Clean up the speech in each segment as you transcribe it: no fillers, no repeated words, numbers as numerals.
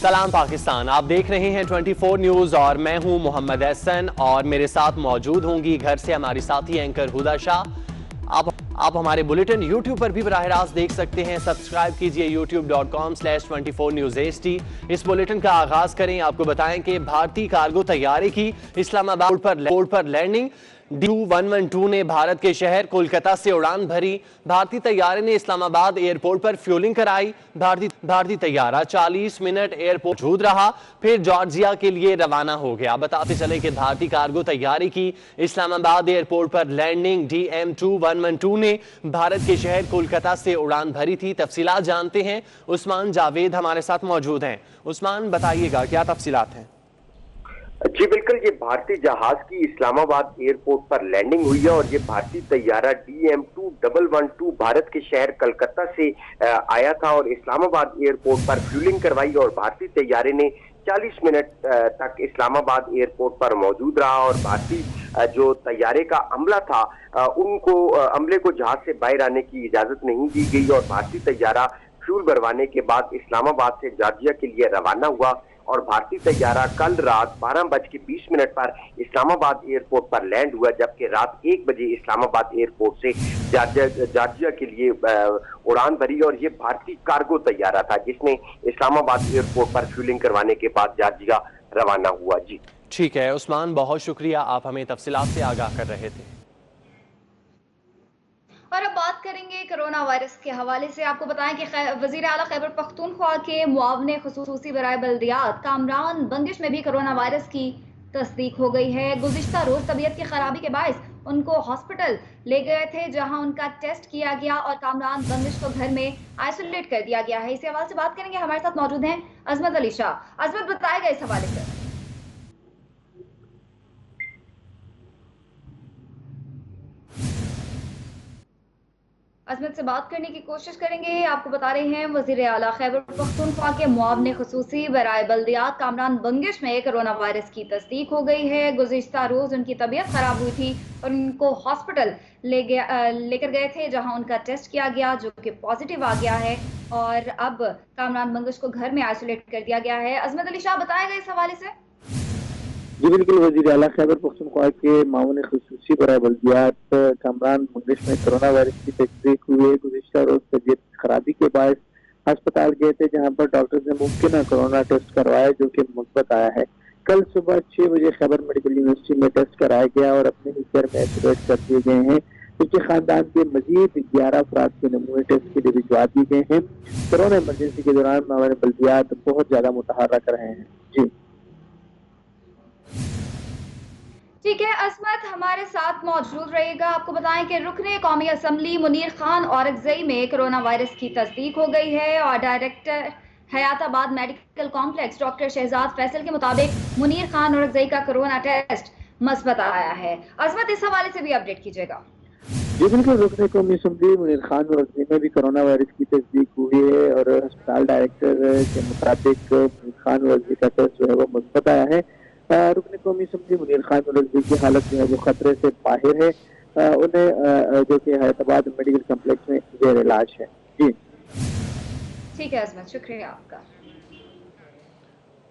سلام پاکستان، آپ دیکھ رہے ہیں 24 نیوز اور میں ہوں محمد احسن اور میرے ساتھ موجود ہوں گی گھر سے ہماری ساتھی اینکر ہدا شاہ۔ آپ ہمارے بلیٹن یوٹیوب پر بھی براہ راست دیکھ سکتے ہیں، سبسکرائب کیجئے youtube.com/24newsht۔ اس بلیٹن کا آغاز کریں، آپ کو بتائیں کہ بھارتی کارگو طیارے کی اسلام آباد پر لینڈنگ DU-112 نے بھارت کے شہر کولکتہ سے اڑان بھری۔ بھارتی طیارے نے اسلام آباد ایئرپورٹ پر فیولنگ کرائی۔ بھارتی طیارہ 40 منٹ ایئرپورٹ موجود رہا، پھر جارجیا کے لیے روانہ ہو گیا۔ بتاتے چلیں کہ بھارتی کارگو طیارے کی اسلام آباد ایئرپورٹ پر لینڈنگ DM-112 نے بھارت کے شہر کولکتہ سے اڑان بھری تھی۔ تفصیلات جانتے ہیں، عثمان جاوید ہمارے ساتھ موجود ہیں۔ عثمان بتائیے گا کیا تفصیلات ہیں؟ جی بالکل، یہ بھارتی جہاز کی اسلام آباد ایئرپورٹ پر لینڈنگ ہوئی ہے اور یہ بھارتی طیارہ DM-112 بھارت کے شہر کلکتہ سے آیا تھا اور اسلام آباد ایئرپورٹ پر فیولنگ کروائی اور بھارتی طیارے نے 40 منٹ تک اسلام آباد ایئرپورٹ پر موجود رہا اور بھارتی جو طیارے کا عملہ تھا ان کو عملے کو جہاز سے باہر آنے کی اجازت نہیں دی گئی اور بھارتی طیارہ فیول بھروانے کے بعد اسلام آباد سے جارجیا کے لیے روانہ ہوا اور بھارتی طیارہ کل رات 12:20 پر اسلام آباد ایئرپورٹ پر لینڈ ہوا، جبکہ رات 1 بجے اسلام آباد ایئرپورٹ سے جارجیا کے لیے اڑان بھری اور یہ بھارتی کارگو طیارہ تھا جس نے اسلام آباد ایئرپورٹ پر فیولنگ کروانے کے بعد جارجیا روانہ ہوا۔ جی ٹھیک ہے عثمان، بہت شکریہ، آپ ہمیں تفصیلات سے آگاہ کر رہے تھے۔ اور اب بات کریں گے کرونا وائرس کے حوالے سے۔ آپ کو بتائیں کہ وزیر اعلیٰ خیبر پختونخوا کے معاون خصوصی برائے بلدیات کامران بنگش میں بھی کرونا وائرس کی تصدیق ہو گئی ہے۔ گزشتہ روز طبیعت کی خرابی کے باعث ان کو ہاسپٹل لے گئے تھے، جہاں ان کا ٹیسٹ کیا گیا اور کامران بنگش کو گھر میں آئسولیٹ کر دیا گیا ہے۔ اس حوالے سے بات کریں گے، ہمارے ساتھ موجود ہیں عظمت علی شاہ۔ عظمت، بتائے گا اس حوالے سے۔ عظمت سے بات کرنے کی کوشش کریں گے۔ آپ کو بتا رہے ہیں وزیر اعلیٰ خیبر پختونخوا کے معاون خصوصی برائے بلدیات کامران بنگش میں کرونا وائرس کی تصدیق ہو گئی ہے۔ گزشتہ روز ان کی طبیعت خراب ہوئی تھی اور ان کو ہاسپٹل لے کر گئے تھے، جہاں ان کا ٹیسٹ کیا گیا جو کہ پازیٹیو آ گیا ہے اور اب کامران بنگش کو گھر میں آئسولیٹ کر دیا گیا ہے۔ عظمت علی شاہ، بتائے گا اس حوالے سے۔ جی بالکل، وزیر اعلیٰ خیبر پختونخوا کے معاون خصوصی برائے بلدیات کامران بنگش میں کرونا وائرس کی تصدیق ہوئی ہے۔ گزشتہ روز طبیعت خرابی کے باعث ہسپتال گئے تھے، جہاں پر ڈاکٹرز نے ممکنہ کرونا ٹیسٹ کروایا جو کہ مثبت آیا ہے۔ کل صبح 6 بجے خیبر میڈیکل یونیورسٹی میں ٹیسٹ کرایا گیا اور اپنے ہی گھر میں آئسولیٹ کر دیے گئے ہیں، کیونکہ خاندان کے مزید 11 افراد کے نمونے ٹیسٹ کے لیے بھجوا دیے گئے ہیں۔ کورونا ایمرجنسی کے دوران معاون بلدیات بہت زیادہ متحرک رہے ہیں۔ جی ٹھیک ہے، عصمت ہمارے ساتھ موجود رہے گا۔ آپ کو بتائیں کہ رکن قومی اسمبلی منیر خان اورکزئی میں کرونا وائرس کی تصدیق ہو گئی ہے اور ڈائریکٹر حیات آباد medical complex doctor Shahzad Faisal کے مطابق منیر خان اورکزئی کا کرونا ٹیسٹ مثبت آیا ہے۔ عصمت، اس حوالے سے بھی اپڈیٹ کیجیے گا۔ جی بالکل، رکن قومی اسمبلی منیر خان اورکزئی میں بھی کرونا وائرس کی تصدیق ہوئی ہے اور ہسپتال ڈائریکٹر کے مطابق منیر خان اورکزئی کا ٹیسٹ جو ہے وہ مثبت آیا ہے۔ رکن قومی اسمبلی منیر خان اورکزئی کی حالت جو ہے وہ خطرے سے باہر ہے، انہیں جو کہ حیات آباد میڈیکل کمپلیکس میں زیر علاج ہے۔ جی ٹھیک ہے عصمت، شکریہ آپ کا۔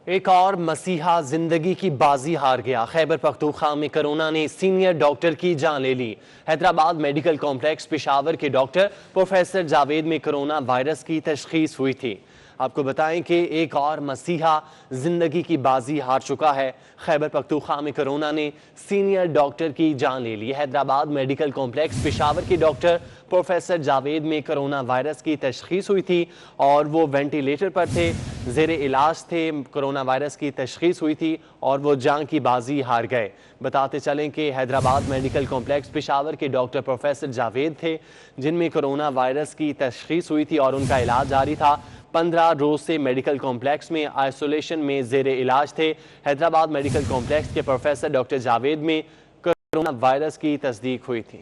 ایک اور مسیحا زندگی کی بازی ہار گیا۔ خیبر پختونخوا میں کرونا نے سینئر ڈاکٹر کی جان لے لی۔ حیدرآباد میڈیکل کمپلیکس پشاور کے ڈاکٹر پروفیسر جاوید میں کرونا وائرس کی تشخیص ہوئی تھی۔ آپ کو بتائیں کہ ایک اور مسیحا زندگی کی بازی ہار چکا ہے۔ خیبر پختونخوا میں کرونا نے سینئر ڈاکٹر کی جان لے لی۔ حیدرآباد میڈیکل کمپلیکس پشاور کے ڈاکٹر پروفیسر جاوید میں کرونا وائرس کی تشخیص ہوئی تھی اور وہ وینٹیلیٹر پر تھے، زیر علاج تھے۔ کرونا وائرس کی تشخیص ہوئی تھی اور وہ جان کی بازی ہار گئے۔ بتاتے چلیں کہ حیدرآباد میڈیکل کمپلیکس پشاور کے ڈاکٹر پروفیسر جاوید تھے جن میں کرونا وائرس کی تشخیص ہوئی تھی اور ان کا علاج جاری تھا۔ 15 روز سے میڈیکل کمپلیکس میں آئسولیشن میں زیر علاج تھے۔ حیدرآباد میڈیکل کمپلیکس کے پروفیسر ڈاکٹر جاوید میں کرونا وائرس کی تصدیق ہوئی تھی۔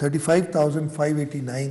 35,589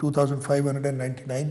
2,599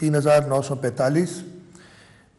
3,945।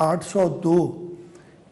802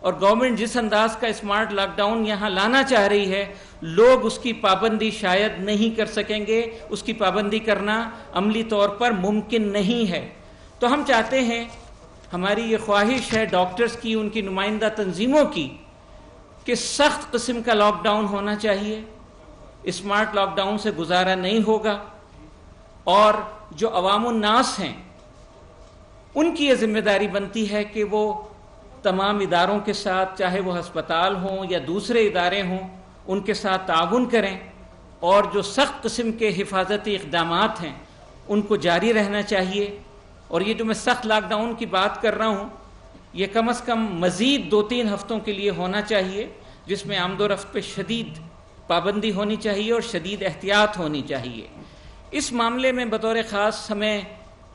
اور گورنمنٹ جس انداز کا اسمارٹ لاک ڈاؤن یہاں لانا چاہ رہی ہے لوگ اس کی پابندی شاید نہیں کر سکیں گے، اس کی پابندی کرنا عملی طور پر ممکن نہیں ہے۔ تو ہم چاہتے ہیں، ہماری یہ خواہش ہے ڈاکٹرز کی، ان کی نمائندہ تنظیموں کی، کہ سخت قسم کا لاک ڈاؤن ہونا چاہیے، اسمارٹ لاک ڈاؤن سے گزارا نہیں ہوگا، اور جو عوام الناس ہیں ان کی یہ ذمہ داری بنتی ہے کہ وہ تمام اداروں کے ساتھ، چاہے وہ ہسپتال ہوں یا دوسرے ادارے ہوں، ان کے ساتھ تعاون کریں، اور جو سخت قسم کے حفاظتی اقدامات ہیں ان کو جاری رہنا چاہیے۔ اور یہ جو میں سخت لاک ڈاؤن کی بات کر رہا ہوں یہ کم از کم مزید 2-3 ہفتوں کے لیے ہونا چاہیے، جس میں آمد و رفت پہ شدید پابندی ہونی چاہیے اور شدید احتیاط ہونی چاہیے۔ اس معاملے میں بطور خاص ہمیں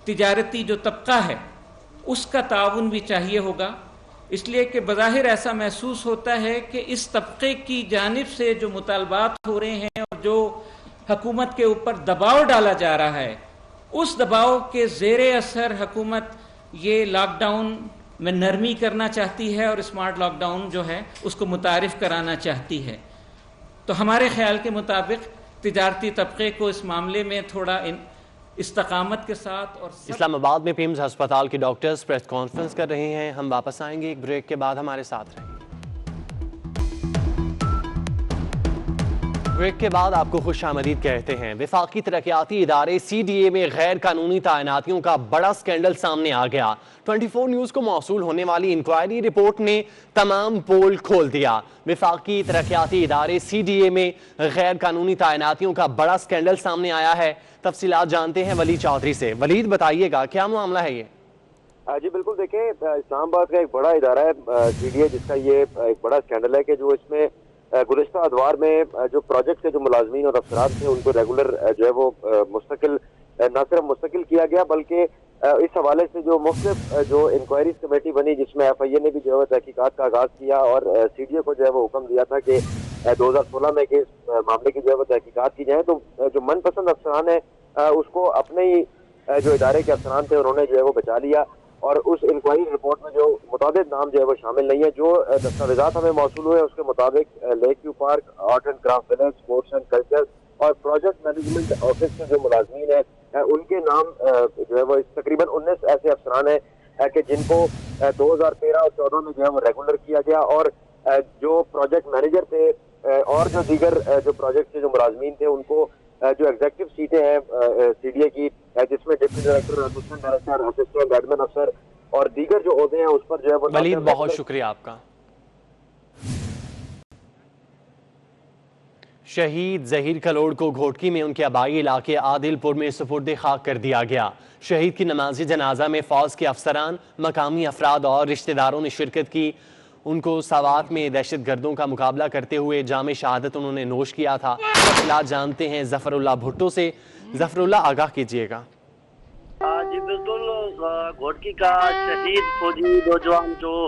تجارتی جو طبقہ ہے اس کا تعاون بھی چاہیے ہوگا، اس لیے کہ بظاہر ایسا محسوس ہوتا ہے کہ اس طبقے کی جانب سے جو مطالبات ہو رہے ہیں اور جو حکومت کے اوپر دباؤ ڈالا جا رہا ہے، اس دباؤ کے زیر اثر حکومت یہ لاک ڈاؤن میں نرمی کرنا چاہتی ہے اور اسمارٹ لاک ڈاؤن جو ہے اس کو متعارف کرانا چاہتی ہے۔ تو ہمارے خیال کے مطابق تجارتی طبقے کو اس معاملے میں تھوڑا استقامت کے ساتھ اور اسلام آباد میں پیمز ہسپتال کے ڈاکٹرز پریس کانفرنس کر رہے ہیں۔ ہم واپس آئیں گے ایک بریک کے بعد، ہمارے ساتھ رہیں۔ بریک کے بعد آپ کو خوش آمدید کہتے ہیں۔ وفاقی ترقیاتی ادارے CDA میں غیر قانونی تعیناتیوں کا بڑا سکینڈل سامنے آ گیا۔ 24 نیوز کو موصول ہونے والی انکوائری رپورٹ نے تمام پول کھول دیا۔ وفاقی ترقیاتی ادارے CDA میں غیر قانونی تعیناتیوں کا بڑا سکینڈل سامنے آیا ہے۔ تفصیلات جانتے ہیں ولید چودھری سے۔ ولید بتائیے گا کیا معاملہ ہے یہ؟ جی بالکل، دیکھیں اسلام آباد کا ایک بڑا ادارہ ہے CDA، جس کا یہ ایک بڑا سکینڈل ہے کہ جو اس میں گزشتہ ادوار میں جو پروجیکٹ کے جو ملازمین اور افسران تھے ان کو ریگولر جو ہے وہ مستقل، نہ صرف مستقل کیا گیا بلکہ اس حوالے سے جو مختلف جو انکوائریز کمیٹی بنی، جس میں FIA نے بھی جو ہے تحقیقات کا آغاز کیا اور CDA کو جو ہے وہ حکم دیا تھا کہ 2016 میں کہ اس معاملے کی جو ہے وہ تحقیقات کی جائیں، تو جو من پسند افسران ہیں اس کو اپنے ہی جو ادارے کے افسران تھے انہوں نے جو ہے وہ بچا لیا، اور اس انکوائری رپورٹ میں جو متعدد نام جو ہے وہ شامل نہیں ہے۔ جو دستاویزات ہمیں موصول ہوئے اس کے مطابق lake view park, art and craft village, sports and culture اور پروجیکٹ مینجمنٹ آفس کے جو ملازمین ہیں ان کے نام جو ہے وہ تقریباً 19 ایسے افسران ہیں کہ جن کو 2013 اور 2014 میں جو ہے وہ ریگولر کیا گیا، اور جو پروجیکٹ مینیجر تھے اور جو دیگر جو پروجیکٹ کے جو ملازمین تھے ان کو جو ایگزیکٹو سیٹیں ہیں CDA کی، جس میں deputy director, assistant director, assistant admin افسر اور دیگر جو عہدے ہیں اس پر جو ہے وہ ولید بہت شکریہ آپ کا۔ شہید ظہیر کلوڑ کو گھوٹکی میں ان کے آبائی علاقے عادل پور میں سپرد خاک کر دیا گیا۔ شہید کی نماز جنازہ میں فوج کے افسران، مقامی افراد اور رشتہ داروں نے شرکت کی۔ ان کو ساوات میں دہشت گردوں کا مقابلہ کرتے ہوئے جام شہادت انہوں نے نوش کیا تھا۔ تفصیلات جانتے ہیں ظفر اللہ بھٹو سے۔ ظفر اللہ آگاہ کیجیے گا۔ جی بالکل، گھوٹکی کا شہید فوجی نوجوان جو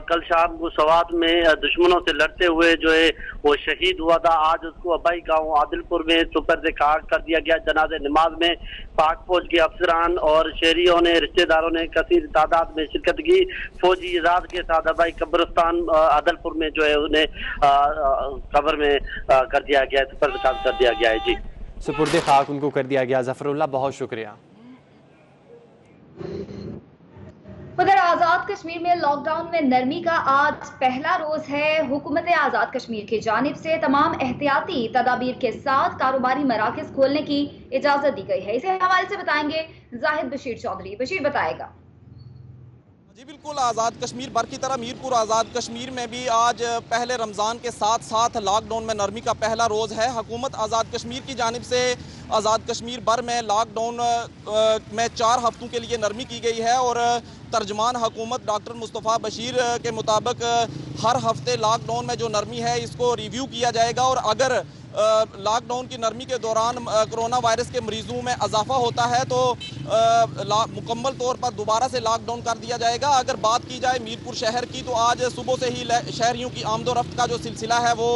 کل شام کو سوات میں دشمنوں سے لڑتے ہوئے جو ہے وہ شہید ہوا تھا، آج اس کو آبائی گاؤں عادل پور میں سپرد خاک کر دیا گیا۔ جنازہ نماز میں پاک فوج کے افسران اور شہریوں نے، رشتہ داروں نے کثیر تعداد میں شرکت کی۔ فوجی اعزاز کے ساتھ آبائی قبرستان عادل پور میں جو ہے انہیں قبر میں کر دیا گیا ہے، سپرد خاک کر دیا گیا ہے۔ جی سپرد خاک ان کو کر دیا گیا۔ ظفر اللہ بہت شکریہ۔ ادھر آزاد کشمیر میں لاک ڈاؤن میں نرمی کا آج پہلا روز ہے۔ حکومت آزاد کشمیر کی جانب سے تمام احتیاطی تدابیر کے ساتھ کاروباری مراکز کھولنے کی اجازت دی گئی ہے۔ اسی حوالے سے بتائیں گے زاہد بشیر چودھری۔ بشیر بتائے گا۔ جی بالکل، آزاد کشمیر بھر کی طرح میرپور آزاد کشمیر میں بھی آج پہلے رمضان کے ساتھ ساتھ لاک ڈاؤن میں نرمی کا پہلا روز ہے۔ حکومت آزاد کشمیر کی جانب سے آزاد کشمیر بھر میں لاک ڈاؤن میں 4 ہفتوں کے لیے نرمی کی گئی ہے، اور ترجمان حکومت ڈاکٹر مصطفیٰ بشیر کے مطابق ہر ہفتے لاک ڈاؤن میں جو نرمی ہے اس کو ریویو کیا جائے گا، اور اگر لاک ڈاؤن کی نرمی کے دوران کرونا وائرس کے مریضوں میں اضافہ ہوتا ہے تو مکمل طور پر دوبارہ سے لاک ڈاؤن کر دیا جائے گا۔ اگر بات کی جائے میرپور شہر کی تو آج صبح سے ہی شہریوں کی آمد و رفت کا جو سلسلہ ہے وہ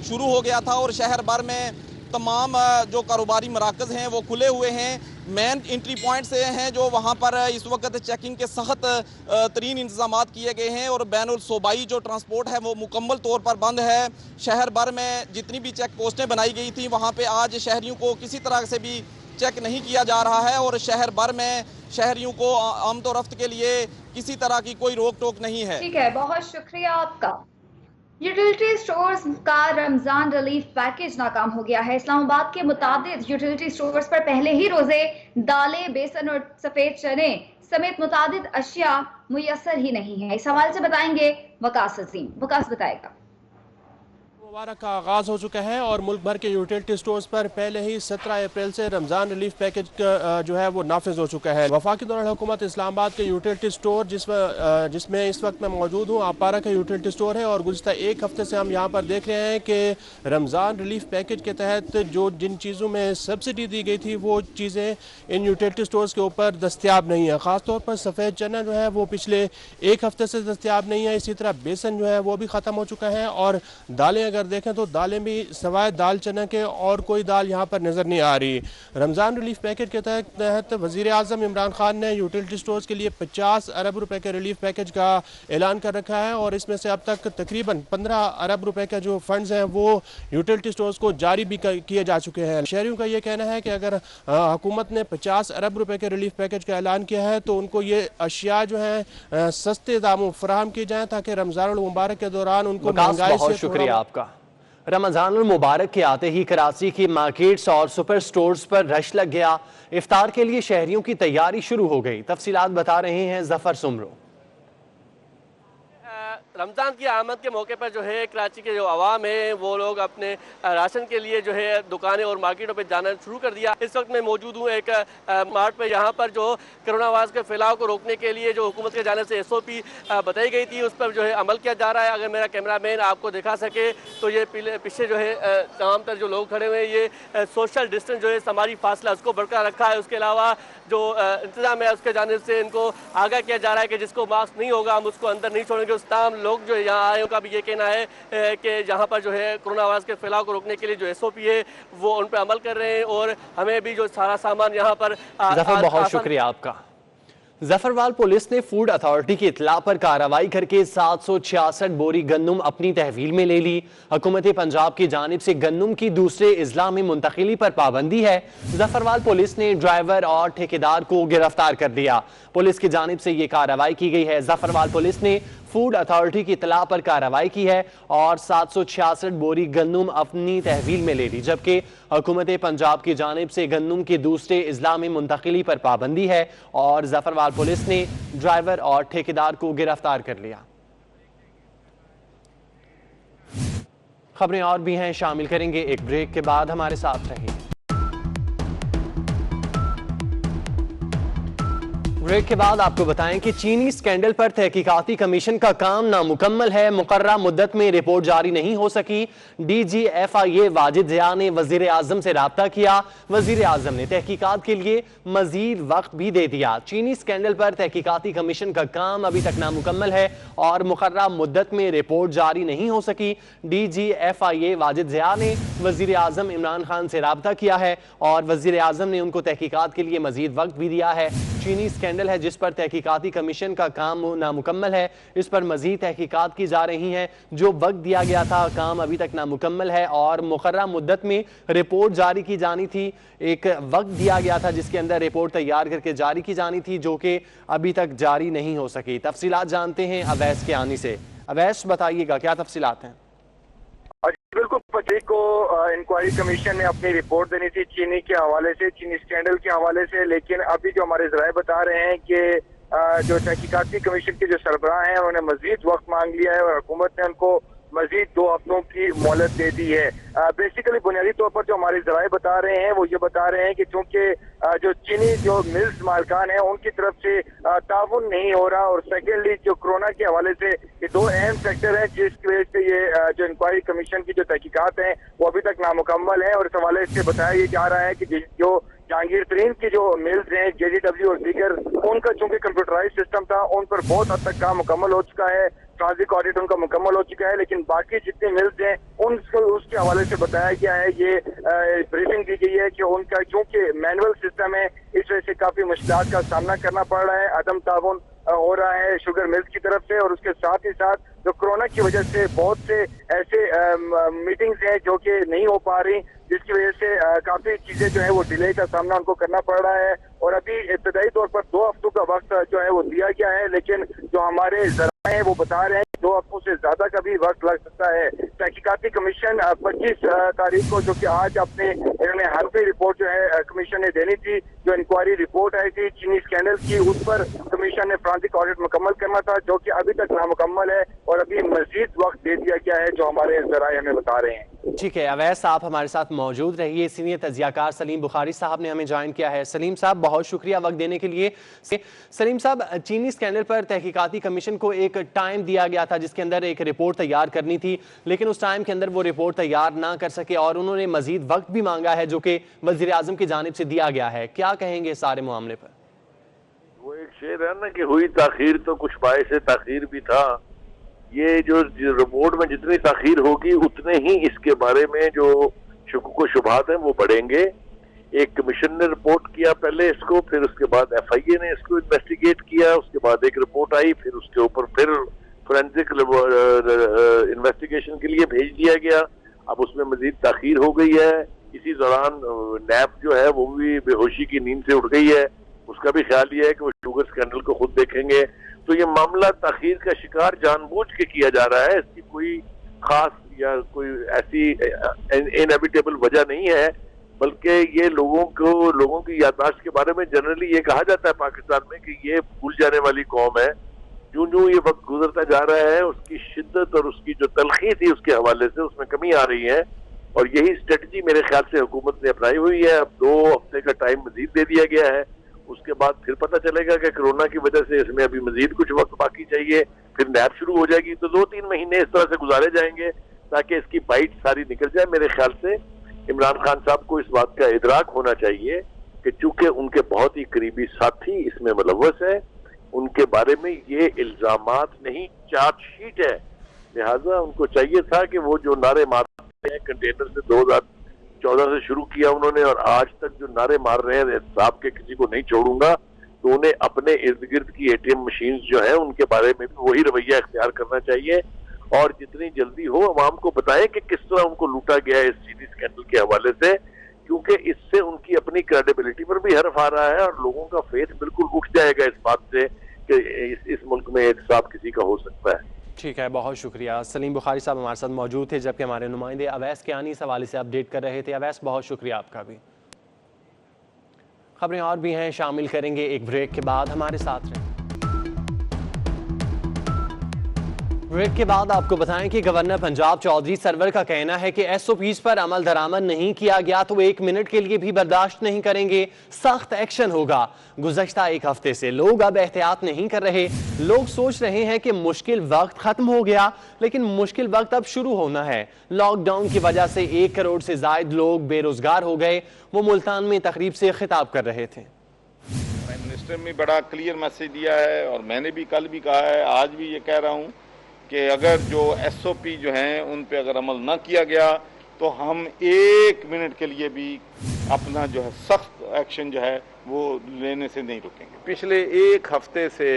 شروع ہو گیا تھا، اور شہر بھر میں تمام جو کاروباری مراکز ہیں وہ کھلے ہوئے ہیں۔ مین انٹری پوائنٹس ہیں جو وہاں پر اس وقت چیکنگ کے سخت ترین انتظامات کیے گئے ہیں اور بین الصوبائی جو ٹرانسپورٹ ہے وہ مکمل طور پر بند ہے۔ شہر بھر میں جتنی بھی چیک پوسٹیں بنائی گئی تھیں وہاں پہ آج شہریوں کو کسی طرح سے بھی چیک نہیں کیا جا رہا ہے اور شہر بھر میں شہریوں کو آمد و رفت کے لیے کسی طرح کی کوئی روک ٹوک نہیں ہے۔ ٹھیک ہے، بہت شکریہ آپ کا۔ یوٹیلیٹی سٹورز کا رمضان ریلیف پیکج ناکام ہو گیا ہے۔ اسلام آباد کے متعدد یوٹیلیٹی سٹورز پر پہلے ہی روزے دالیں، بیسن اور سفید چنے سمیت متعدد اشیاء میسر ہی نہیں ہیں۔ اس حوالے سے بتائیں گے وقاص عظیم۔ وقاص بتائے گا۔ مبارک کا آغاز ہو چکا ہے اور ملک بھر کے یوٹیلیٹی سٹورز پر پہلے ہی 17 اپریل سے رمضان ریلیف پیکج جو ہے وہ نافذ ہو چکا ہے۔ وفاقی دارالحکومت اسلام آباد کے یوٹیلیٹی سٹور جس میں اس وقت میں موجود ہوں، آپارا کا یوٹیلیٹی سٹور ہے اور گزشتہ ایک ہفتے سے ہم یہاں پر دیکھ رہے ہیں کہ رمضان ریلیف پیکج کے تحت جن چیزوں میں سبسڈی دی گئی تھی وہ چیزیں ان یوٹیلیٹی سٹورز کے اوپر دستیاب نہیں ہیں۔ خاص طور پر سفید چنا جو ہے وہ پچھلے ایک ہفتے سے دستیاب نہیں ہے۔ اسی طرح بیسن جو ہے وہ بھی ختم ہو چکا ہے اور دالیں اگر دیکھیں تو دالیں بھی سوائے دال چنا کے اور کوئی دال یہاں پر نظر نہیں آ رہی۔ رمضان ریلیف پیکج کے تحت وزیر اعظم عمران خان نے یوٹیلیٹی سٹورز کے لیے 50 ارب روپے کے ریلیف پیکج کا اعلان کر رکھا ہے اور اس میں سے اب تک تقریباً 15 ارب روپے کا جو فنڈز ہیں وہ یوٹیلیٹی سٹورز کو جاری بھی کیے جا چکے ہیں۔ شہریوں کا یہ کہنا ہے کہ اگر حکومت نے 50 ارب روپے کے ریلیف پیکج کا اعلان کیا ہے تو ان کو یہ اشیاء جو ہیں سستے داموں فراہم کی جائیں تاکہ رمضان المبارک کے دوران ان کو مہنگائی سے بہت شکریہ آپ کا۔ رمضان المبارک کے آتے ہی کراچی کی مارکیٹس اور سپر سٹورز پر رش لگ گیا۔ افطار کے لیے شہریوں کی تیاری شروع ہو گئی۔ تفصیلات بتا رہے ہیں ظفر سمرو۔ رمضان کی آمد کے موقع پر جو ہے کراچی کے جو عوام ہے وہ لوگ اپنے راشن کے لیے جو ہے دکانیں اور مارکیٹوں پہ جانا شروع کر دیا۔ اس وقت میں موجود ہوں ایک مارٹ پہ، یہاں پر جو کرونا وائرس کے پھیلاؤ کو روکنے کے لیے جو حکومت کے جانب سے SOP بتائی گئی تھی اس پر جو ہے عمل کیا جا رہا ہے۔ اگر میرا کیمرہ مین آپ کو دکھا سکے تو یہ پیچھے جو ہے تمام تر جو لوگ کھڑے ہوئے ہیں یہ سوشل ڈسٹنس جو ہے سماجی فاصلہ اس کو برقرار رکھا ہے۔ اس کے علاوہ جو انتظام ہے اس کے جانب سے ان کو آگاہ کیا جا رہا ہے کہ جس کو ماسک نہیں ہوگا ہم اس کو اندر نہیں چھوڑیں گے۔ اس تمام لوگ جو یہاں آئے کا بھی یہ کہنا ہے کہ جہاں پر جو ہے کرونا وائرس کے پھیلاؤ کو روکنے کے لیے جو SOP ہے وہ ان پہ عمل کر رہے ہیں اور ہمیں بھی جو سارا سامان یہاں پر بہت شکریہ آپ کا۔ ظفروال پولیس نے فوڈ اتھارٹی کی اطلاع پر کارروائی کر کے 766 بوری گندم اپنی تحویل میں لے لی۔ حکومت پنجاب کی جانب سے گندم کی دوسرے اضلاع میں منتقلی پر پابندی ہے۔ ظفروال پولیس نے ڈرائیور اور ٹھیکیدار کو گرفتار کر دیا۔ پولیس کی جانب سے یہ کارروائی کی گئی ہے۔ ظفروال پولیس نے فوڈ اتھارٹی کی اطلاع پر کارروائی کی ہے اور 766 بوری گندم اپنی تحویل میں لے لی، جبکہ حکومت پنجاب کی جانب سے گندم کے دوسرے اضلاع میں منتقلی پر پابندی ہے اور ظفروال پولیس نے ڈرائیور اور ٹھیکیدار کو گرفتار کر لیا۔ خبریں اور بھی ہیں، شامل کریں گے ایک بریک کے بعد، ہمارے ساتھ رہیں۔ بریک کے بعد آپ کو بتائیں کہ چینی سکینڈل پر تحقیقاتی کمیشن کا کام نامکمل ہے۔ مقررہ مدت میں رپورٹ جاری نہیں ہو سکی۔ DGFIA واجد ضیاء نے وزیر اعظم سے رابطہ کیا۔ وزیر اعظم نے تحقیقات کے لیے مزید وقت بھی دے دیا۔ چینی سکینڈل پر تحقیقاتی کمیشن کا کام ابھی تک نامکمل ہے اور مقررہ مدت میں رپورٹ جاری نہیں ہو سکی۔ DGFIA واجد ضیاء نے وزیر اعظم عمران خان سے رابطہ کیا ہے اور وزیر اعظم نے ان کو تحقیقات کے لیے مزید وقت بھی دیا ہے۔ چینی سکینڈل ہے جس پر تحقیقاتی کمیشن کا کام نامکمل ہے، اس پر مزید تحقیقات کی جا رہی ہیں۔ جو وقت دیا گیا تھا کام ابھی تک نامکمل ہے اور مقررہ مدت میں رپورٹ جاری کی جانی تھی۔ ایک وقت دیا گیا تھا جس کے اندر رپورٹ تیار کر کے جاری کی جانی تھی، جو کہ ابھی تک جاری نہیں ہو سکی۔ تفصیلات جانتے ہیں اویس کے آنی سے۔ اویس بتائیے گا کیا تفصیلات ہیں؟ بالکل، 25 کو انکوائری کمیشن نے اپنی رپورٹ دینی تھی چینی کے حوالے سے، چینی سکینڈل کے حوالے سے، لیکن ابھی جو ہمارے ذرائع بتا رہے ہیں کہ جو تحقیقاتی کمیشن کے جو سربراہ ہیں انہوں نے مزید وقت مانگ لیا ہے اور حکومت نے ان کو مزید 2 ہفتوں کی مہلت دے دی ہے۔ بیسیکلی بنیادی طور پر جو ہمارے ذرائع بتا رہے ہیں وہ یہ بتا رہے ہیں کہ چونکہ جو چینی جو ملز مالکان ہیں ان کی طرف سے تعاون نہیں ہو رہا، اور سیکنڈلی جو کرونا کے حوالے سے یہ 2 اہم فیکٹر ہیں جس کی وجہ سے یہ جو انکوائری کمیشن کی جو تحقیقات ہیں وہ ابھی تک نامکمل ہیں، اور اس حوالے سے بتایا یہ جا رہا ہے کہ جو جہانگیر ترین کی جو ملز ہیں JDW اور دیگر، ان کا چونکہ کمپیوٹرائز سسٹم تھا ان پر بہت حد تک کام مکمل ہو چکا ہے، ٹرانزٹ آڈٹ ان کا مکمل ہو چکا ہے، لیکن باقی جتنے ملز ہیں اس کے کے حوالے سے بتایا گیا ہے، یہ بریفنگ دی گئی ہے کہ ان کا چونکہ مینول سسٹم ہے اس وجہ سے کافی مشکلات کا سامنا کرنا پڑ رہا ہے، عدم تعاون ہو رہا ہے شوگر ملز کی طرف سے، اور اس کے ساتھ ہی ساتھ جو کرونا کی وجہ سے بہت سے ایسے میٹنگز ہیں جو کہ نہیں ہو پا رہی، جس کی وجہ سے کافی چیزیں جو ہے وہ ڈیلے کا سامنا ان کو کرنا پڑ رہا ہے، اور ابھی ابتدائی طور پر 2 ہفتوں کا وقت جو ہے وہ دیا گیا ہے، لیکن جو ہمارے ذرائع ہیں وہ بتا رہے ہیں 2 ہفتوں سے زیادہ کا بھی وقت لگ سکتا ہے۔ تحقیقاتی کمیشن 25 تاریخ کو، جو کہ آج اپنے حرفی رپورٹ جو ہے کمیشن نے دینی تھی، جو انکوائری رپورٹ آئی تھی چینی اسکینڈل کی، اس پر کمیشن نے فرانسک آڈٹ مکمل کرنا تھا، جو کہ ابھی تک نامکمل ہے، اور ابھی مزید وقت دے دیا گیا ہے جو ہمارے ذرائع ہمیں بتا رہے ہیں۔ ٹھیک ہے اویس، آپ ہمارے ساتھ موجود رہیے۔ سینئر تجزیہ کار سلیم بخاری صاحب نے ہمیں جوائن کیا ہے۔ سلیم صاحب بہت شکریہ وقت دینے کے لیے۔ سلیم صاحب، چینی اسکینڈل پر تحقیقاتی کمیشن کو ایک ٹائم دیا گیا تھا جس کے اندر ایک رپورٹ تیار کرنی تھی، لیکن اس ٹائم کے اندر وہ رپورٹ تیار نہ کر سکے اور انہوں نے مزید وقت بھی مانگا ہے جو کہ وزیر اعظم کی جانب سے دیا گیا ہے۔ کیا کہیں گے سارے معاملے پر؟ وہ ایک شعر ہے نا کہ ہوئی تاخیر تو کچھ باعث تاخیر بھی تھا۔ یہ جو رپورٹ میں جتنی تاخیر ہوگی اتنے ہی اس کے بارے میں جو شکوک و شبہات ہیں وہ بڑھیں گے۔ ایک کمیشن نے رپورٹ کیا پہلے اس کو، پھر اس کے بعد ایف آئی اے نے اس کو انویسٹیگیٹ کیا، اس کے بعد ایک رپورٹ آئی، پھر اس کے اوپر پھر فورینسک انویسٹیگیشن کے لیے بھیج دیا گیا۔ اب اس میں مزید تاخیر ہو گئی ہے۔ اسی دوران نیب جو ہے وہ بھی بے ہوشی کی نیند سے اٹھ گئی ہے، اس کا بھی خیال یہ ہے کہ وہ شوگر اسکینڈل کو خود دیکھیں گے۔ تو یہ معاملہ تاخیر کا شکار جان بوجھ کے کیا جا رہا ہے، اس کی کوئی خاص یا کوئی ایسی انیویٹیبل وجہ نہیں ہے، بلکہ یہ لوگوں کی یادداشت کے بارے میں جنرلی یہ کہا جاتا ہے پاکستان میں کہ یہ بھول جانے والی قوم ہے۔ جو یہ وقت گزرتا جا رہا ہے اس کی شدت اور اس کی جو تلخی تھی اس کے حوالے سے اس میں کمی آ رہی ہے، اور یہی اسٹریٹجی میرے خیال سے حکومت نے اپنائی ہوئی ہے۔ اب 2 ہفتے کا ٹائم مزید دے دیا گیا ہے، اس کے بعد پھر پتہ چلے گا کہ کرونا کی وجہ سے اس میں ابھی مزید کچھ وقت باقی چاہیے، پھر نیب شروع ہو جائے گی، تو 2-3 مہینے اس طرح سے گزارے جائیں گے تاکہ اس کی بائٹ ساری نکل جائے۔ میرے خیال سے عمران خان صاحب کو اس بات کا ادراک ہونا چاہیے کہ چونکہ ان کے بہت ہی قریبی ساتھی اس میں ملوث ہیں، ان کے بارے میں یہ الزامات نہیں چارج شیٹ ہے، لہٰذا ان کو چاہیے تھا کہ وہ جو نعرے مارتے ہیں کنٹینر سے 2014 سے شروع کیا انہوں نے، اور آج تک جو نعرے مار رہے ہیں صاحب کے کسی کو نہیں چھوڑوں گا، تو انہیں اپنے ارد گرد کی ATM مشینز جو ہیں ان کے بارے میں بھی وہی رویہ اختیار کرنا چاہیے، اور جتنی جلدی ہو عوام کو بتائیں کہ کس طرح ان کو لوٹا گیا ہے اس چینی اسکینڈل کے حوالے سے، کیونکہ اس سے ان کی اپنی کریڈیبلٹی پر بھی حرف آ رہا ہے، اور لوگوں کا فیتھ بالکل اٹھ جائے گا اس بات سے کہ اس ملک میں احتساب کسی کا ہو سکتا ہے۔ ٹھیک ہے، بہت شکریہ۔ سلیم بخاری صاحب ہمارے ساتھ موجود تھے جبکہ ہمارے نمائندے اویس کیانی اس حوالے سے اپڈیٹ کر رہے تھے۔ اویس بہت شکریہ آپ کا بھی۔ خبریں اور بھی ہیں، شامل کریں گے ایک بریک کے بعد، ہمارے ساتھ رہیں۔ بریک کے بعد آپ کو بتائیں کہ گورنر پنجاب چودھری سرور کا کہنا ہے کہ SOPs پر عمل درآمد نہیں کیا گیا تو 1 منٹ کے لیے بھی برداشت نہیں کریں گے، سخت ایکشن ہوگا۔ گزشتہ 1 ہفتے سے لوگ اب احتیاط نہیں کر رہے، لوگ سوچ رہے ہیں کہ مشکل وقت ختم ہو گیا، لیکن مشکل وقت اب شروع ہونا ہے۔ لاک ڈاؤن کی وجہ سے 1 کروڑ سے زائد لوگ بے روزگار ہو گئے۔ وہ ملتان میں تقریب سے خطاب کر رہے تھے۔ پرائم منسٹر نے بڑا کلیئر میسج دیا ہے، اور میں نے بھی کل بھی کہا ہے، آج بھی یہ کہہ رہا ہوں کہ اگر جو SOP جو ہیں ان پہ اگر عمل نہ کیا گیا تو ہم 1 منٹ کے لیے بھی اپنا جو ہے سخت ایکشن جو ہے وہ لینے سے نہیں رکیں گے۔ پچھلے 1 ہفتے سے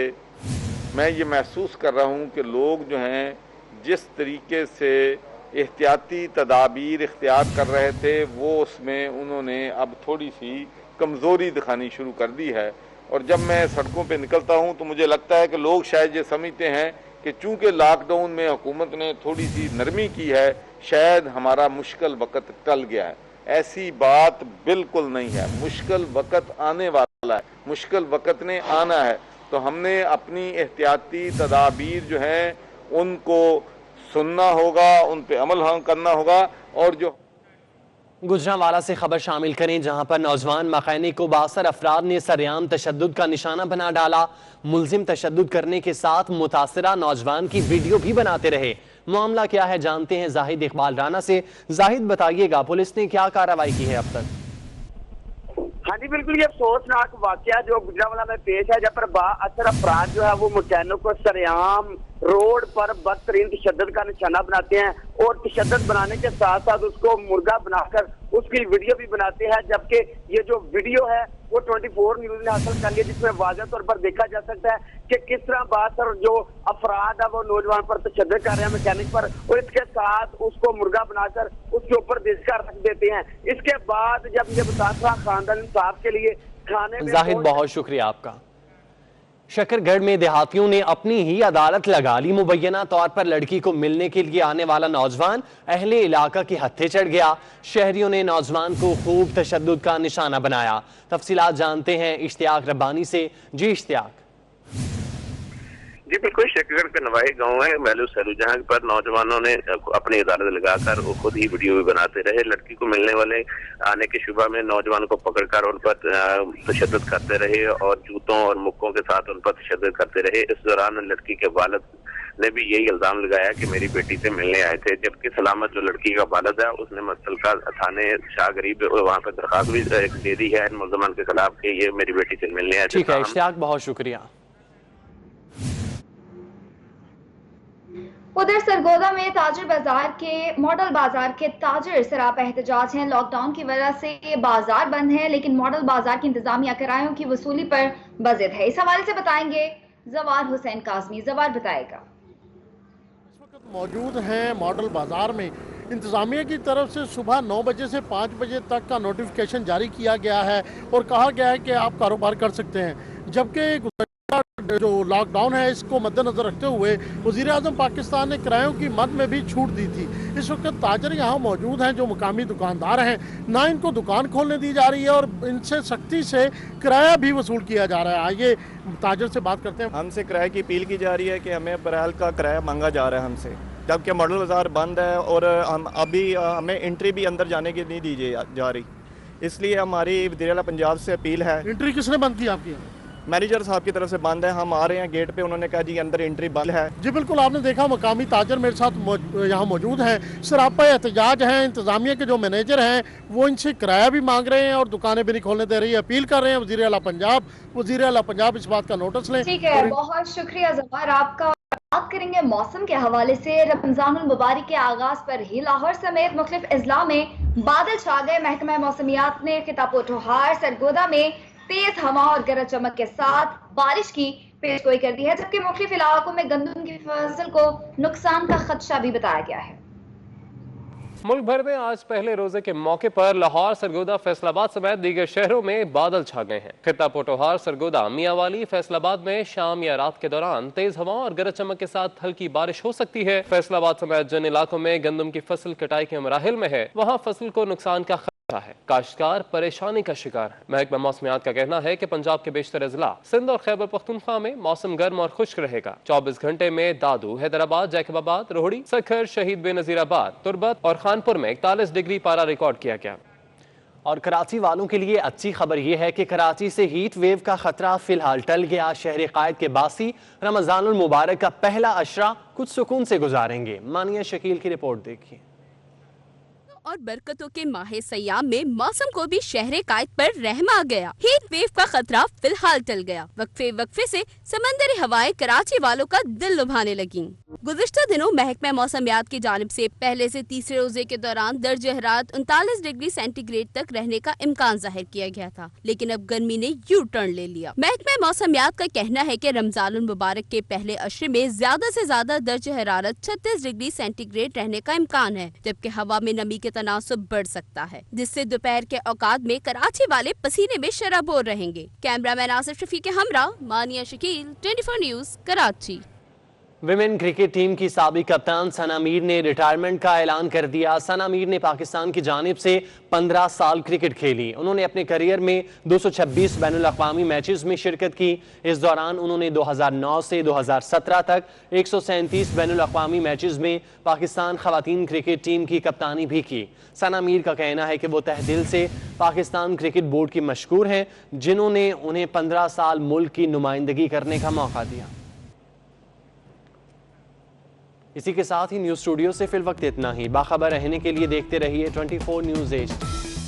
میں یہ محسوس کر رہا ہوں کہ لوگ جو ہیں جس طریقے سے احتیاطی تدابیر اختیار کر رہے تھے وہ اس میں انہوں نے اب تھوڑی سی کمزوری دکھانی شروع کر دی ہے، اور جب میں سڑکوں پہ نکلتا ہوں تو مجھے لگتا ہے کہ لوگ شاید یہ سمجھتے ہیں کہ چونکہ لاک ڈاؤن میں حکومت نے تھوڑی سی نرمی کی ہے شاید ہمارا مشکل وقت ٹل گیا ہے۔ ایسی بات بالکل نہیں ہے، مشکل وقت آنے والا ہے، مشکل وقت نے آنا ہے، تو ہم نے اپنی احتیاطی تدابیر جو ہیں ان کو سننا ہوگا، ان پہ عمل کرنا ہوگا، اور جو گجرانوالہ سے خبر شامل کریں جہاں پر نوجوان مکینک کو بااثر افراد نے سرعام تشدد کا نشانہ بنا ڈالا۔ ملزم تشدد کرنے کے ساتھ متاثرہ نوجوان کی ویڈیو بھی بناتے رہے۔ معاملہ کیا ہے جانتے ہیں زاہد اقبال رانا سے۔ زاہد بتائیے گا پولیس نے کیا کارروائی کی ہے اب تک؟ ہاں جی بالکل، یہ افسوسناک واقعہ جو گجرانوالہ میں پیش ہے جب پر بااثر افراد جو ہے وہ مکینک کو سرعام روڈ پر بدترین تشدد کا نشانہ بناتے ہیں اور تشدد بنانے کے ساتھ ساتھ اس کو مرغا بنا کر اس کی ویڈیو بھی بناتے ہیں، جبکہ یہ جو ویڈیو ہے وہ 24 نیوز نے حاصل کر لیا، جس میں واضح طور پر دیکھا جا سکتا ہے کہ کس طرح باثر جو افراد ہے وہ نوجوان پر تشدد کر رہے ہیں میکینک پر، اور اس کے ساتھ اس کو مرغا بنا کر اس کے اوپر دھسکا رکھ دیتے ہیں۔ اس کے بعد جب یہ متاثرہ خاندان انصاف کے لیے کھانے میں زاہد بہت شکریہ آپ کا۔ شکر گڑھ میں دیہاتیوں نے اپنی ہی عدالت لگا لی، مبینہ طور پر لڑکی کو ملنے کے لیے آنے والا نوجوان اہل علاقہ کے ہتھے چڑھ گیا، شہریوں نے نوجوان کو خوب تشدد کا نشانہ بنایا۔ تفصیلات جانتے ہیں اشتیاق ربانی سے۔ جی اشتیاق۔ جی بالکل، شکر کا نوائی گاؤں ہے میلو سیلو، جہاں پر نوجوانوں نے اپنی عدالت لگا کر خود ہی ویڈیو بھی بناتے رہے، لڑکی کو ملنے والے آنے کے شبہ میں نوجوان کو پکڑ کر ان پر تشدد کرتے رہے اور جوتوں اور مکوں کے ساتھ ان پر تشدد کرتے رہے۔ اس دوران لڑکی کے والد نے بھی یہی الزام لگایا کہ میری بیٹی سے ملنے آئے تھے، جبکہ سلامت جو لڑکی کا والد ہے اس نے مستلقہ تھانے شاہ غریب وہاں پہ درخواست بھی دے دی ہے ملزمان کے خلاف کہ یہ میری بیٹی سے ملنے آئے تھے۔ ٹھیک ہے اشتیاق، بہت شکریہ۔ ادھر سرگودا میں تاجر بازار کے ماڈل بازار کے تاجر سراپا احتجاج ہیں۔ لاک ڈاؤن کی وجہ سے یہ بازار بند ہے، لیکن ماڈل بازار کی انتظامیہ کرایوں کی وصولی پر بضد ہے۔ اس حوالے سے بتائیں گے زوار حسین کاظمی۔ زوار بتائے گا۔ اس وقت موجود ہیں ماڈل بازار میں، انتظامیہ کی طرف سے صبح 9 بجے سے 5 بجے تک کا نوٹیفیکیشن جاری کیا گیا ہے اور کہا گیا ہے کہ آپ کاروبار کر سکتے ہیں، جبکہ جو لاک ڈاؤن ہے اس کو مد نظر رکھتے ہوئے وزیر اعظم پاکستان نے کرایوں کی مد میں بھی چھوٹ دی تھی۔ اس وقت تاجر یہاں موجود ہیں جو مقامی دکاندار ہیں، نہ ان کو دکان کھولنے دی جا رہی ہے اور ان سے سختی سے کرایہ بھی وصول کیا جا رہا ہے۔ آئیے تاجر سے بات کرتے ہیں۔ ہم سے کرایہ کی اپیل کی جا رہی ہے کہ ہمیں اپریل کا کرایہ مانگا جا رہا ہے ہم سے، جبکہ ماڈل بازار بند ہے اور ابھی ہمیں انٹری بھی اندر جانے کی نہیں دی جا رہی، اس لیے ہماری وزیر اعلیٰ پنجاب سے اپیل ہے۔ انٹری کس نے بند کی آپ کی؟ مینیجر صاحب کی طرف سے بند ہے، ہم آ رہے ہیں گیٹ پہ، انہوں نے کہا جی اندر انٹری بند ہے۔ جی بالکل، آپ نے دیکھا مقامی تاجر میرے ساتھ یہاں موجود ہیں، سراپا احتجاج ہیں، انتظامیہ کے جو مینیجر ہیں وہ ان سے کرایہ بھی مانگ رہے ہیں اور دکانیں بھی نہیں کھولنے دے رہی ہے، اپیل کر رہے ہیں وزیر اعلیٰ پنجاب اس بات کا نوٹس لیں۔ ٹھیک ہے، بہت شکریہ زوار آپ کا۔ بات کریں گے موسم کے حوالے سے۔ رمضان المبارک کے آغاز پر ہی لاہور سمیت مختلف اضلاع میں بادل چھا گئے۔ محکمہ موسمیات نے خطہ پوٹھوہار سرگودا میں تیز ہوا اور گرج چمک کے ساتھ بارش کی پیش گوئی کر دی ہے، جبکہ مختلف علاقوں میں گندم کی فصل کو نقصان کا خدشہ بھی بتایا گیا ہے۔ ملک بھر میں آج پہلے روزے کے موقع پر لاہور، سرگودا، فیصل آباد سمیت دیگر شہروں میں بادل چھا گئے ہیں۔ خطہ پوٹھوہار، سرگودا، میاں والی، فیصل آباد میں شام یا رات کے دوران تیز ہوا اور گرج چمک کے ساتھ ہلکی بارش ہو سکتی ہے۔ فیصل آباد سمیت جن علاقوں میں گندم کی فصل کٹائی کے مراحل میں ہے، وہاں فصل کو نقصان کا ہے، کاشتکار پریشانی کا شکار ہے۔ محکمہ موسمیات کا کہنا ہے کہ پنجاب کے بیشتر اضلاع، سندھ اور خیبر پختونخوا میں موسم گرم اور خشک رہے گا۔ 24 گھنٹے میں دادو، حیدرآباد، جیکب آباد، روہڑی، سکھر، شہید بے نظیر آباد، تربت اور خانپور میں 41 ڈگری پارا ریکارڈ کیا گیا۔ اور کراچی والوں کے لیے اچھی خبر یہ ہے کہ کراچی سے ہیٹ ویو کا خطرہ فی الحال ٹل گیا۔ شہر قائد کے باسی رمضان المبارک کا پہلا عشرہ کچھ سکون سے گزاریں گے۔ مانیہ شکیل کی رپورٹ دیکھیے۔ اور برکتوں کے ماہ سیام میں موسم کو بھی شہر قائد پر رحم آ گیا۔ ہیٹ ویو کا خطرہ فی الحال ٹل گیا۔ وقفے سے سمندری ہوائیں کراچی والوں کا دل لبھانے لگیں۔ گزشتہ دنوں محکمہ موسمیات کی جانب سے پہلے سے تیسرے روزے کے دوران درجہ حرارت 39 ڈگری سینٹی گریڈ تک رہنے کا امکان ظاہر کیا گیا تھا، لیکن اب گرمی نے یو ٹرن لے لیا۔ محکمہ موسمیات کا کہنا ہے کہ رمضان المبارک کے پہلے عشرے میں زیادہ سے زیادہ درجہ حرارت 36 ڈگری سینٹی گریڈ رہنے کا امکان ہے، جبکہ ہوا میں نمی کے تناسب بڑھ سکتا ہے، جس سے دوپہر کے اوقات میں کراچی والے پسینے میں شرابور رہیں گے۔ کیمرہ مین آصف شفیع کے ہمراہ Mania Shakeel, 24 news, Karachi. Women cricket team کی سابق کپتان ثنا میر نے ریٹائرمنٹ کا اعلان کر دیا۔ ثنا میر نے پاکستان کی جانب سے 15 سال کرکٹ کھیلی۔ انہوں نے اپنے کیریئر میں 226 بین الاقوامی میچز میں شرکت کی۔ اس دوران انہوں نے 2009 سے 2017 تک 137 بین الاقوامی میچز میں پاکستان خواتین کرکٹ ٹیم کی کپتانی بھی کی۔ ثنا میر کا کہنا ہے کہ وہ تہ دل سے پاکستان کرکٹ بورڈ کی مشکور ہیں، جنہوں نے انہیں 15 سال ملک کی نمائندگی کرنے کا موقع دیا۔ اسی کے ساتھ ہی نیوز اسٹوڈیو سے فی الوقت اتنا ہی۔ باخبر رہنے کے لیے دیکھتے رہیے 24 نیوز ایج۔